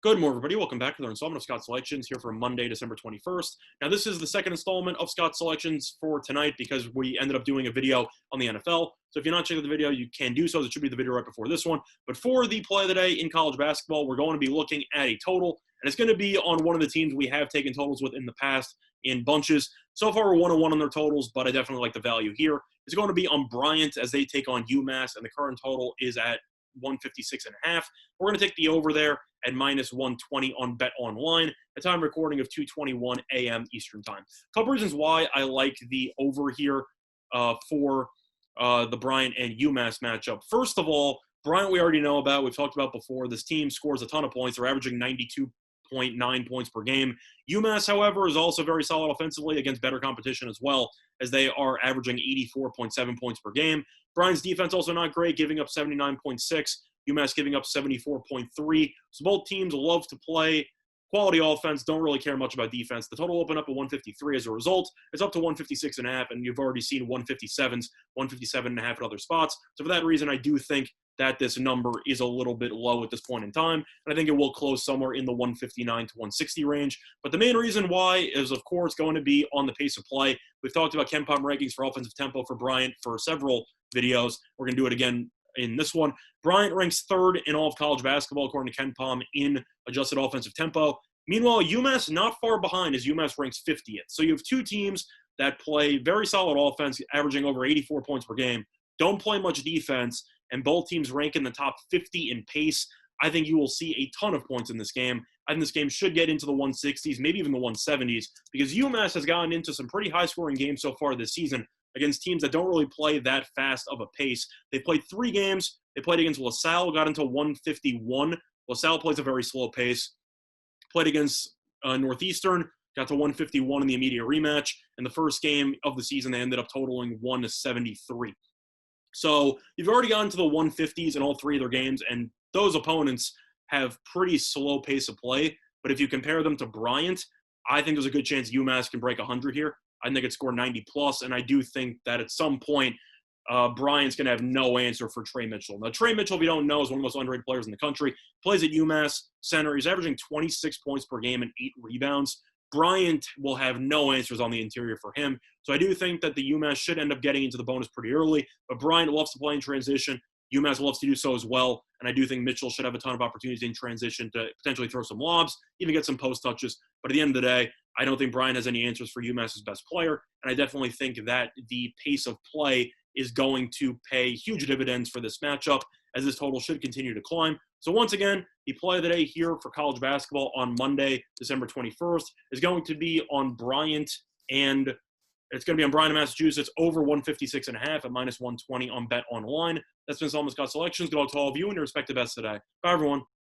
Good morning, everybody. Welcome back to another installment of Scott Selections here for Monday, December 21st. Now, this is the second installment of Scott Selections for tonight because we ended up doing a video on the NFL. So if you're not checking out the video, you can do so. It should be the video right before this one. But for the play of the day in college basketball, we're going to be looking at a total, and it's going to be on one of the teams we have taken totals with in the past in bunches. So far, we're 1-1 on their totals, but I definitely like the value here. It's going to be on Bryant as they take on UMass, and the current total is at 156.5. We're going to take the over there at minus 120 on Bet Online. A time recording of 2:21 a.m. Eastern Time. A couple reasons why I like the over here for the Bryant and UMass matchup. First of all, Bryant we already know about. We've talked about before. This team scores a ton of points. They're averaging 92.9 points per game. UMass, however, is also very solid offensively against better competition as well, as they are averaging 84.7 points per game. Bryant's defense also not great, giving up 79.6. UMass giving up 74.3. So both teams love to play quality offense, don't really care much about defense. The total opened up at 153 as a result. It's up to 156.5, and you've already seen 157s, 157.5 at other spots. So for that reason, I do think that this number is a little bit low at this point in time, and I think it will close somewhere in the 159 to 160 range. But the main reason why is, of course, going to be on the pace of play. We've talked about KenPom rankings for offensive tempo for Bryant for several videos. We're going to do it again in this one. Bryant ranks third in all of college basketball, according to KenPom, in adjusted offensive tempo. Meanwhile, UMass not far behind, as UMass ranks 50th. So you have two teams that play very solid offense, averaging over 84 points per game, don't play much defense, and both teams rank in the top 50 in pace. I think you will see a ton of points in this game. I think this game should get into the 160s, maybe even the 170s, because UMass has gotten into some pretty high-scoring games so far this season against teams that don't really play that fast of a pace. They played 3 games. They played against LaSalle, got into 151. LaSalle plays a very slow pace. Played against Northeastern, got to 151 in the immediate rematch. And the first game of the season, they ended up totaling 173. So you've already gotten to the 150s in all 3 of their games, and those opponents have pretty slow pace of play. But if you compare them to Bryant, I think there's a good chance UMass can break 100 here. I think it could score 90+, and I do think that at some point, Bryant's going to have no answer for Trey Mitchell. Now, Trey Mitchell, if you don't know, is one of the most underrated players in the country. Plays at UMass center. He's averaging 26 points per game and 8 rebounds. Bryant will have no answers on the interior for him. So I do think that the UMass should end up getting into the bonus pretty early, but Bryant loves to play in transition. UMass loves to do so as well, and I do think Mitchell should have a ton of opportunities in transition to potentially throw some lobs, even get some post touches. But at the end of the day, I don't think Bryant has any answers for UMass's best player, and I definitely think that the pace of play is going to pay huge dividends for this matchup, as this total should continue to climb. So once again, the play of the day here for college basketball on Monday, December 21st, is going to be on Bryant, and it's going to be on Bryant, Massachusetts, over 156.5 at minus 120 on Bet Online. That's been Scott Selections. Good luck to all of you and your respective bets today. Bye, everyone.